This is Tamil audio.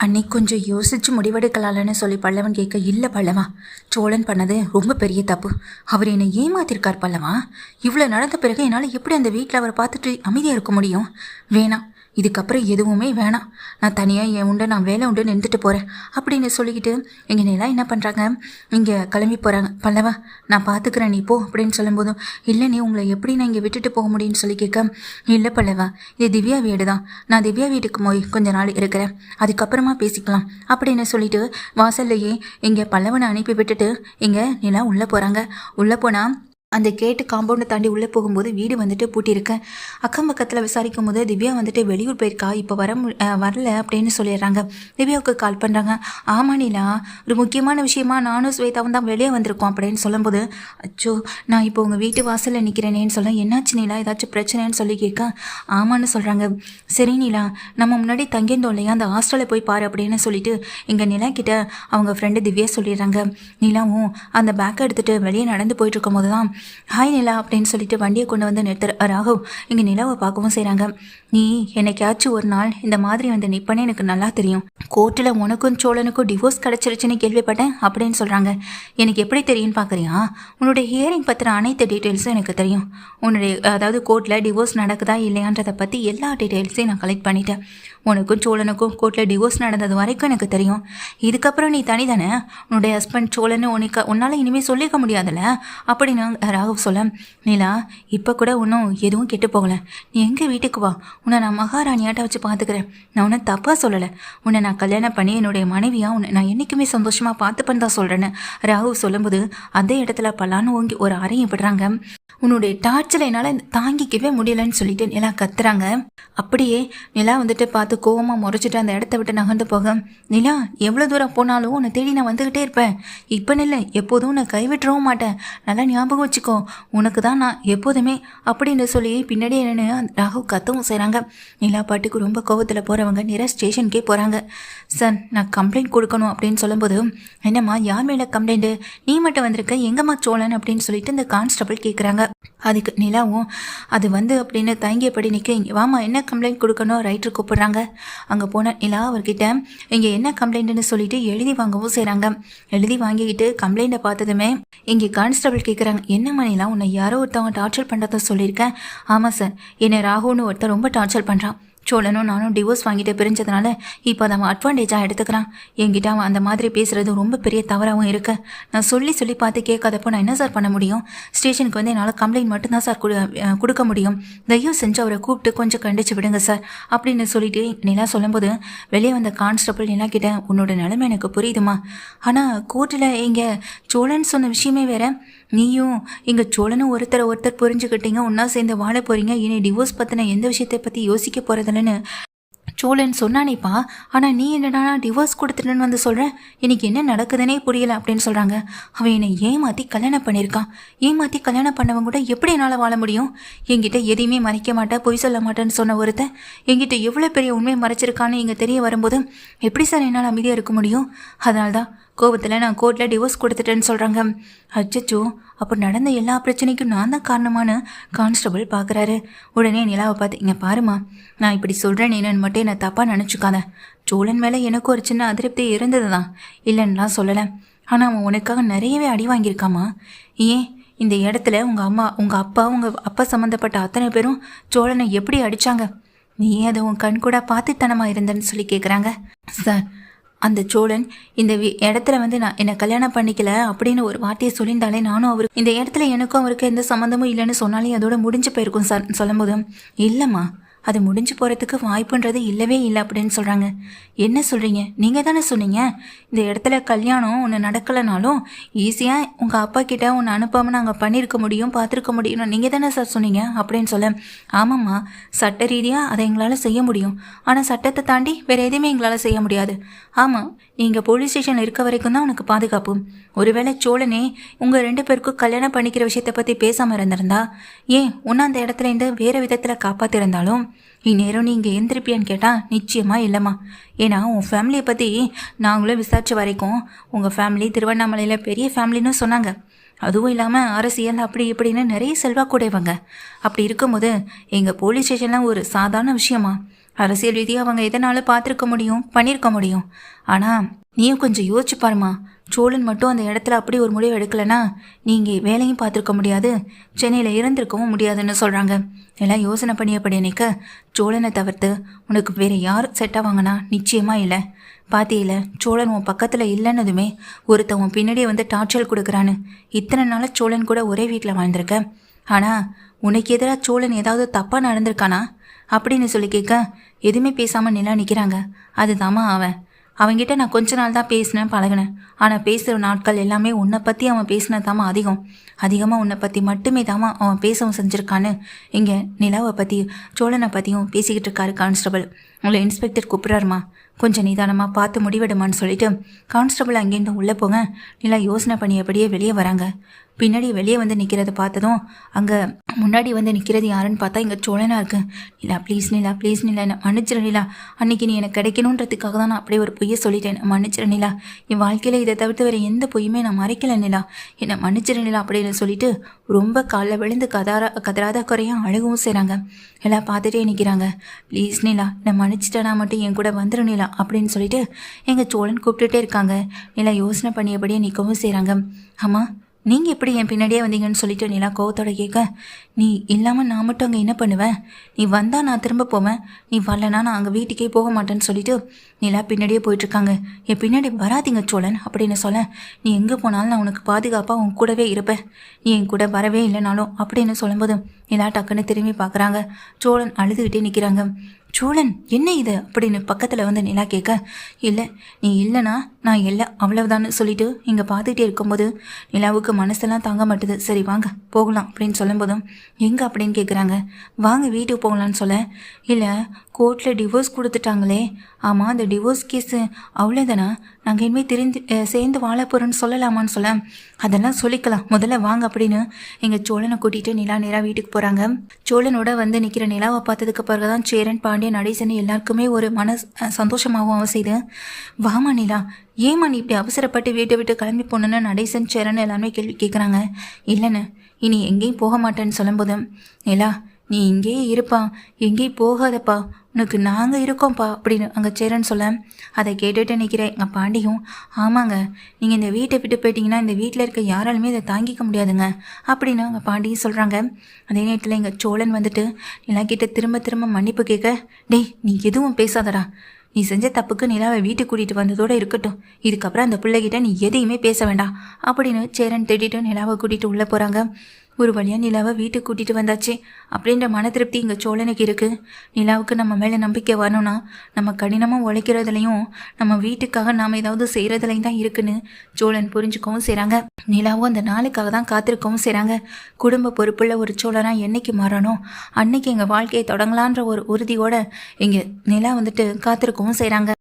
அன்னைக்கு கொஞ்சம் யோசிச்சு முடிவெடுக்கலாம்னு சொல்லி பல்லவன் கேட்க, இல்லை பல்லவா, சோழன் பண்ணது ரொம்ப பெரிய தப்பு. அவர் என்னை ஏமாத்திருக்கார் பல்லவா. இவ்வளோ நடந்த பிறகு என்னால் எப்படி அந்த வீட்டில் அவரை பார்த்துட்டு அமைதியாக இருக்க முடியும்? வேணாம், இதுக்கப்புறம் எதுவுமே வேணாம். நான் தனியாக என் உண்டு, நான் வேலை உண்டு நின்றுட்டு போகிறேன் அப்படின்னு சொல்லிக்கிட்டு எங்கள் நிலா என்ன பண்ணுறாங்க, இங்கே கிளம்பி போகிறாங்க. பல்லவா, நான் பார்த்துக்கிறேன், நீ போ அப்படின்னு சொல்லும்போதும், இல்லை நீ உங்களை எப்படி நான் இங்கே விட்டுட்டு போக முடியும்னு சொல்லி கேட்க, இல்லை பல்லவா, இது திவ்யா வீடு தான், நான் திவ்யா வீட்டுக்கு போய் கொஞ்ச நாள் இருக்கிறேன், அதுக்கப்புறமா பேசிக்கலாம் அப்படின்னு சொல்லிட்டு வாசல்லையே இங்கே பல்லவனை அனுப்பி விட்டுட்டு இங்கே நிலா உள்ளே போகிறாங்க. உள்ளே போனால் அந்த கேட்டு காம்பவுண்டை தாண்டி உள்ளே போகும்போது வீடு வந்துட்டு பூட்டியிருக்கேன். அக்கம் பக்கத்தில் விசாரிக்கும் போது திவ்யா வந்துட்டு வெளியூர் போயிருக்கா, இப்போ வரல அப்படின்னு சொல்லிடுறாங்க. திவ்யாவுக்கு கால் பண்ணுறாங்க. ஆமா நீலா, ஒரு முக்கியமான விஷயமா நானும் ஸ்வேதாவும் தான் வெளியே வந்திருக்கோம் அப்படின்னு சொல்லும்போது, அச்சோ நான் இப்போ உங்கள் வீட்டு வாசலில் நிற்கிறேனேன்னு சொல்ல, என்னாச்சு நீலா, ஏதாச்சும் பிரச்சனைன்னு சொல்லி கேட்க, ஆமான்னு சொல்கிறாங்க. சரி நீலா, நம்ம முன்னாடி தங்கியிருந்தோம் இல்லையா, அந்த ஹாஸ்டலில் போய் பாரு அப்படின்னு சொல்லிட்டு எங்கள் நிலா கிட்ட அவங்க ஃப்ரெண்டு திவ்யா சொல்லிடுறாங்க. நிலாவும் அந்த பேக்கை எடுத்துகிட்டு வெளியே நடந்து போயிட்டு இருக்கும் போது தான், ஹாய் நிலா அப்படின்னு சொல்லிட்டு வண்டியை கொண்டு வந்து நிறுத்துற ராகவ் இங்கே நிலாவை பார்க்கவும் செய்கிறாங்க. நீ என்னைக்காச்சும் ஒரு நாள் இந்த மாதிரி வந்து நிற்பனே எனக்கு நல்லா தெரியும். கோர்ட்டில் உனக்கும் சோழனுக்கும் டிவோர்ஸ் கிடச்சிருச்சுன்னு கேள்விப்பட்டேன் அப்படின்னு சொல்கிறாங்க. எனக்கு எப்படி தெரியும்னு பார்க்குறியா? உன்னுடைய ஹியரிங் பற்றின அனைத்து டீட்டெயில்ஸும் எனக்கு தெரியும். உன்னுடைய அதாவது கோர்ட்டில் டிவோர்ஸ் நடக்குதா இல்லையான்றதை பற்றி எல்லா டீட்டெயில்ஸையும் நான் கலெக்ட் பண்ணிட்டேன். உனக்கும் சோழனுக்கும் கோர்ட்டில் டிவோர்ஸ் நடந்தது வரைக்கும் எனக்கு தெரியும். இதுக்கப்புறம் நீ தனி தானே, உன்னுடைய ஹஸ்பண்ட் சோழன்னு உன்னால் இனிமேல் சொல்லிக்க முடியாதுல்ல அப்படின்னு ராகவ் சொல்ல, நீலா இப்போ கூட ஒன்றும் எதுவும் கெட்டு போகலை, நீ எங்கள் வீட்டுக்கு வா, உன்னை நான் மகாராணியாட்ட வச்சு பார்த்துக்கிறேன், நான் உன்னை தப்பாக சொல்லலை, உன்னை நான் கல்யாணம் பண்ணி என்னுடைய மனைவியாக உன்னை நான் என்றைக்குமே சந்தோஷமாக பார்த்துப்பேன்னு தான் சொல்கிறேன்னு ராகவ் சொல்லும்போது, அதே இடத்துல பல்லான்னு ஓங்கி ஒரு அறையும் விடுறாங்க. உன்னுடைய டார்ச்சரை என்னால் தாங்கிக்கவே முடியலன்னு சொல்லிட்டு நிலா கத்துறாங்க. அப்படியே நிலா வந்துட்டு பார்த்து கோவமாக முறைச்சிட்டு அந்த இடத்த விட்டு நகர்ந்து போக, நிலா எவ்வளோ தூரம் போனாலும் உன்னை தேடி நான் வந்துக்கிட்டே இருப்பேன், இப்போ இல்லை எப்போதும் உன்னை கைவிட்டுறவும் மாட்டேன், நல்லா ஞாபகம் வச்சுக்கோ, உனக்கு தான் நான் எப்போதுமே அப்படின்னு சொல்லி பின்னாடி என்னென்னு ராகவ் கத்தவும் செய்கிறாங்க. நிலா பாட்டுக்கு ரொம்ப கோவத்தில் போகிறவங்க நேராக ஸ்டேஷனுக்கே போகிறாங்க. சார் நான் கம்ப்ளைண்ட் கொடுக்கணும் அப்படின்னு சொல்லும்போது, என்னம்மா யார் மேலே கம்ப்ளைண்ட்டு, நீ மட்டும் வந்திருக்க, எங்கம்மா சோழன் அப்படின்னு சொல்லிட்டு இந்த கான்ஸ்டபிள் கேட்குறாங்க. அதுக்கு நிலாவும் அது அப்படின்னு தயங்கியபடி நிற்க, இங்கே வாமா என்ன கம்ப்ளைண்ட் கொடுக்கணும் ரைட்டர் கூப்பிடுறாங்க. அங்கே போன நிலா அவர்கிட்ட இங்கே என்ன கம்ப்ளைண்ட்டுன்னு சொல்லிட்டு எழுதி வாங்கவும் செய்கிறாங்க. எழுதி வாங்கிக்கிட்டு கம்ப்ளைண்ட்டை பார்த்ததுமே இங்கே கான்ஸ்டபிள் கேட்குறாங்க, என்னம்மா நிலா, உன்னை யாரோ ஒருத்தவங்க டார்ச்சர் பண்ணுறத சொல்லியிருக்கேன். ஆமாம் சார், என்னை ராகுன்னு ஒருத்தர் ரொம்ப டார்ச்சர் பண்ணுறான், சோழனும் நானும் டிவோர்ஸ் வாங்கிட்டு பிரிஞ்சதுனால இப்போ அதை அவன் அட்வான்டேஜாக எடுத்துக்கிறான், என்கிட்ட அவன் அந்த மாதிரி பேசுகிறது ரொம்ப பெரிய தவறாகவும் இருக்கு, நான் சொல்லி பார்த்து கேட்காதப்போ நான் என்ன சார் பண்ண முடியும், ஸ்டேஷனுக்கு வந்து என்னால் கம்ப்ளைண்ட் மட்டும்தான் சார் கொடுக்க முடியும், தயவு செஞ்சு அவரை கூப்பிட்டு கொஞ்சம் கண்டிச்சு விடுங்க சார் அப்படின்னு சொல்லிட்டு நிலா சொல்லும்போது, வெளியே வந்த கான்ஸ்டபிள் நிலா கிட்ட, உன்னோட நிலைமை எனக்கு புரியுதுமா, ஆனால் கோர்ட்டில் இங்கே சோழன் சொன்ன விஷயமே வேற, நீயும் இங்கே சோழனும் ஒருத்தர் புரிஞ்சுக்கிட்டீங்க, ஒன்றா சேர்ந்து வாழ போகிறீங்க, இனி டிவோர்ஸ் பற்றின எந்த விஷயத்தை பற்றி யோசிக்க போகிறதில்லன்னு சோழன் சொன்னானேப்பா, ஆனால் நீ என்னடா டிவோர்ஸ் கொடுத்துட்டுன்னு வந்து சொல்கிறேன், எனக்கு என்ன நடக்குதுன்னே புரியலை அப்படின்னு சொல்கிறாங்க. அவன் என்னை ஏமாற்றி கல்யாணம் பண்ணியிருக்கான், ஏமாற்றி கல்யாணம் பண்ணவங்க கூட எப்படி என்னால் வாழ முடியும், என்கிட்ட எதையுமே மறைக்க மாட்டேன், பொய் சொல்ல மாட்டேன்னு சொன்ன ஒருத்தன் என்கிட்ட எவ்வளோ பெரிய உண்மையை மறைச்சிருக்கான்னு இங்கே தெரிய வரும்போது எப்படி சார் என்னால் அமைதியாக இருக்க முடியும், அதனால தான் கோபத்தில் நான் கோர்ட்டில் டிவோர்ஸ் கொடுத்துட்டேன்னு சொல்கிறாங்க. அச்சச்சோ, அப்போ நடந்த எல்லா பிரச்சனைக்கும் நான் தான் காரணமான கான்ஸ்டபிள் பார்க்குறாரு. உடனே நிலாவை பார்த்து, இங்கே பாருமா, நான் இப்படி சொல்கிறேன் என்னன்னு மட்டும் என்னை தப்பாக நினச்சிக்காத, சோழன் மேலே எனக்கு ஒரு சின்ன அதிருப்தி இருந்தது தான், இல்லைன்னுலாம் சொல்லலை, ஆனால் அவன் உனக்காக நிறையவே அடி வாங்கியிருக்காமா, ஏன் இந்த இடத்துல உங்கள் அப்பா சம்மந்தப்பட்ட அத்தனை பேரும் சோழனை எப்படி அடித்தாங்க, நீ அதை உன் கண் கூட பார்த்துத்தனமாக இருந்தேன்னு சொல்லி கேட்குறாங்க. சார், அந்த சோழன் இந்த இடத்துல வந்து நான் என்னை கல்யாணம் பண்ணிக்கல அப்படின்னு ஒரு வார்த்தையை சொல்லியிருந்தாலே, நானும் அவருக்கு இந்த இடத்துல எனக்கும் அவருக்கு எந்த சம்மந்தமும் இல்லைன்னு சொன்னாலே அதோட முடிஞ்சு போயிருக்கும் சார் சொல்லும்போது, இல்லைம்மா அது முடிஞ்சு போகிறதுக்கு வாய்ப்புன்றது இல்லவே இல்லை அப்படின்னு சொல்கிறாங்க. என்ன சொல்கிறீங்க, நீங்கள் தானே சொன்னீங்க இந்த இடத்துல கல்யாணம் ஒன்று நடக்கலைனாலும் ஈஸியாக உங்கள் அப்பா கிட்ட ஒன்று அனுப்பாமல் நாங்கள் பண்ணியிருக்க முடியும், பார்த்துருக்க முடியும்னு நீங்கள் தானே சார் சொன்னீங்க அப்படின்னு சொல்ல, ஆமாம்மா சட்ட ரீதியாக அதை எங்களால் செய்ய முடியும், ஆனால் சட்டத்தை தாண்டி வேறு எதுவுமே எங்களால் செய்ய முடியாது. ஆமாம், நீங்கள் போலீஸ் ஸ்டேஷனில் இருக்க வரைக்கும் தான் உனக்கு பாதுகாப்பு, ஒருவேளை சோழனே உங்கள் 2 பேருக்கும் கல்யாணம் பண்ணிக்கிற விஷயத்தை பற்றி பேசாமல் இருந்திருந்தா, ஏன் ஒன்று அந்த இடத்துல இருந்து வேறு விதத்தில் காப்பாற்றிருந்தாலும் இந்நேரம் நீ இங்கே எந்திருப்பியான்னு கேட்டால் நிச்சயமாக இல்லைம்மா, ஏன்னா உன் ஃபேமிலியை பற்றி நாங்களும் விசாரித்த வரைக்கும் உங்கள் ஃபேமிலி திருவண்ணாமலையில் பெரிய ஃபேமிலின்னு சொன்னாங்க, அதுவும் இல்லாமல் அரசியல் அப்படி இப்படின்னு நிறைய செல்வாக்குடையவங்க, அப்படி இருக்கும்போது எங்கள் போலீஸ் ஸ்டேஷன்லாம் ஒரு சாதாரண விஷயமா, அரசியல் ரீதியாக அவங்க எதனாலும் பார்த்துருக்க முடியும், பண்ணியிருக்க முடியும். ஆனால் நீயும் கொஞ்சம் யோசிச்சு பாருமா. சோழன் மட்டும் அந்த இடத்துல அப்படி ஒரு முடிவு எடுக்கலைன்னா நீங்கள் வேலையும் பார்த்துருக்க முடியாது, சென்னையில் இருந்திருக்கவும் முடியாதுன்னு சொல்கிறாங்க. எல்லாம் யோசனை பண்ணியபடி நிற்க சோழனை தவிர்த்து உனக்கு வேறு யார் செட் ஆவாங்கன்னா நிச்சயமாக இல்லை. பாத்தியில சோழன் உன் பக்கத்தில் இல்லைன்னதுமே ஒருத்தன் உன் பின்னாடியே வந்து டார்ச்சர் கொடுக்குறான்னு. இத்தனை நாளாக சோழன் கூட ஒரே வீட்டில் வாழ்ந்திருக்க. ஆனால் உனக்கு எதிராக சோழன் ஏதாவது தப்பாக நடந்திருக்கானா அப்படின்னு சொல்லி கேட்க எதுவுமே பேசாமல் நிலா நிற்கிறாங்க. அதுதாம்மா அவன்கிட்ட நான் கொஞ்ச நாள் தான் பேசினேன், பழகினேன். ஆனால் பேசுகிற நாட்கள் எல்லாமே உன்னை பற்றி அவன் பேசினதாம்மா அதிகமாக உன்னை பற்றி மட்டுமே தாம்மா அவன் பேசவும் செஞ்சுருக்கான்னு இங்கே நிலாவை பற்றி சோழனை பற்றியும் பேசிக்கிட்டு இருக்காரு கான்ஸ்டபிள். உங்களை இன்ஸ்பெக்டர் கூப்பிட்றாருமா, கொஞ்சம் நிதானமாக பார்த்து முடிவெடுமான்னு சொல்லிட்டு கான்ஸ்டபிள் அங்கேருந்து உள்ளே போங்க. நிலா யோசனை பண்ணியபடியே வெளியே வராங்க. பின்னாடி வெளியே வந்து நிற்கிறத பார்த்ததும் அங்கே முன்னாடி வந்து நிற்கிறது யாருன்னு பார்த்தா இங்கே சோழனாக இருக்கு. நிலா ப்ளீஸ் நிலா என்ன மன்னிச்சிரு நிலா. அன்றைக்கி நீ எனக்கு கிடைக்கணுன்றதுக்காக தான் நான் அப்படியே ஒரு பொய்யை சொல்லிட்டேன், மன்னிச்சிரு நிலா. என் வாழ்க்கையில் இதை தவிர்த்து வேறு எந்த பொய்யுமே நான் மறைக்கல நிலா, என்னை மன்னிச்சிரு நிலா அப்படின்னு சொல்லிட்டு ரொம்ப காலில் விழுந்து கதறாத குறையாக அழுகவும் செய்கிறாங்க. எல்லாம் பார்த்துட்டே நிற்கிறாங்க. ப்ளீஸ் நிலா, என்னை மன்னிச்சிட்டனா மட்டும் என் கூட வந்துரு நிலா அப்படின்னு சொல்லிட்டு எங்கள் சோழன் கூப்பிட்டுட்டே இருக்காங்க. நிலா யோசனை பண்ணியபடியே நிற்கவும் செய்கிறாங்க. ஆமாம், நீங்கள் எப்படி என் பின்னாடியே வந்தீங்கன்னு சொல்லிட்டு நிலா கோவத்தோட கேட்க, நீ இல்லாமல் நான் மட்டும் அங்கே என்ன பண்ணுவேன்? நீ வந்தால் நான் திரும்ப போவேன், நீ வரலன்னா நான் அங்கே வீட்டுக்கே போக மாட்டேன்னு சொல்லிட்டு நிலா பின்னாடியே போயிட்டுருக்காங்க. என் பின்னாடி வராதிங்க சோழன் அப்படின்னு சொல்ல, நீ எங்கே போனாலும் நான் உனக்கு பாதுகாப்பாக உன் கூடவே இருப்பேன், நீ என் கூட வரவே இல்லைனாலும் அப்படின்னு சொல்லும்போது நிலா டக்குன்னு திரும்பி பார்க்குறாங்க. சோழன் அழுதுகிட்டே நிற்கிறாங்க. சோழன் என்ன இது அப்படின்னு பக்கத்தில் வந்து நிலா கேட்க, இல்லை நீ இல்லைனா நான் இல்லை அவ்வளவுதான்னு சொல்லிட்டு இங்கே பார்த்துக்கிட்டே இருக்கும்போது நிலாவுக்கு மனசெல்லாம் தாங்க மாட்டுது. சரி வாங்க போகலாம் அப்படின்னு சொல்லும்போதும் எங்கே அப்படின்னு கேட்குறாங்க. வாங்க வீட்டுக்கு போகலான்னு சொல்ல, இல்லை கோர்ட்டில் டிவோர்ஸ் கொடுத்துட்டாங்களே. ஆமாம், அந்த டிவோர்ஸ் கேஸு அவ்வளோதானா, நாங்கள் இனிமேல் சேர்ந்து வாழ போகிறோன்னு சொல்லலாமான்னு சொல்ல, அதெல்லாம் சொல்லிக்கலாம், முதல்ல வாங்க அப்படின்னு எங்கள் சோழனை கூட்டிகிட்டு நிலா நேராக வீட்டுக்கு போகிறாங்க. சோழனோட வந்து நிற்கிற நிலாவை பார்த்ததுக்கு பிறகு தான் சேரன், பாண்டியன், நடேசன் எல்லாருக்குமே ஒரு சந்தோஷமாகவும் அவன் செய்து, வாமா நிலா, ஏமா நீ இப்படி அவசரப்பட்டு வீட்டை விட்டு கிளம்பி போனேன்னு நடேசன், சேரன் எல்லாருமே கேள்வி கேட்குறாங்க. இல்லைன்னு இனி எங்கேயும் போக மாட்டேன்னு சொல்லும்போது, நிலா நீ இங்கேயே இருப்பா, எங்கேயும் போகாதப்பா, உனக்கு நாங்கள் இருக்கோம்ப்பா அப்படின்னு அங்கே சேரன் சொல்ல, அதை கேட்டுட்டு நிற்கிறேன் எங்கள் பாண்டியும், ஆமாங்க நீங்கள் இந்த வீட்டை விட்டு போயிட்டீங்கன்னா இந்த வீட்டில் இருக்க யாராலுமே இதை தாங்கிக்க முடியாதுங்க அப்படின்னு அங்கே பாண்டியும் சொல்கிறாங்க. அதே நேரத்தில் எங்கள் சோழன் வந்துட்டு நிலாக்கிட்ட திரும்ப மன்னிப்பு கேட்க, டேய் நீ எதுவும் பேசாதடா, நீ செஞ்ச தப்புக்கு நிலாவை வீட்டுக்கு கூட்டிகிட்டு வந்ததோடு இருக்கட்டும், இதுக்கப்புறம் அந்த பிள்ளைகிட்ட நீ எதையுமே பேச வேண்டாம் அப்படின்னு சேரன் தேடிட்டு நிலாவை கூட்டிகிட்டு உள்ளே போகிறாங்க. ஒரு வழியாக நிலாவை வீட்டுக்கு கூட்டிகிட்டு வந்தாச்சு அப்படின்ற மன திருப்தி இங்கே சோழனுக்கு இருக்குது. நிலாவுக்கு நம்ம மேலே நம்பிக்கை வரணும்னா நம்ம கடினமாக உழைக்கிறதுலையும் நம்ம வீட்டுக்காக நாம் ஏதாவது செய்கிறதுலையும் தான் இருக்குன்னு சோழன் புரிஞ்சுக்கவும் செய்கிறாங்க. நிலாவும் அந்த நாளுக்காக தான் காத்திருக்கவும் செய்கிறாங்க. குடும்ப பொறுப்புள்ள ஒரு சோழனாக என்னைக்கு மாறணும், அன்னைக்கு எங்கள் வாழ்க்கையை தொடங்கலான்ற ஒரு உறுதியோடு இங்கே நிலா வந்துட்டு காத்திருக்கவும் செய்கிறாங்க.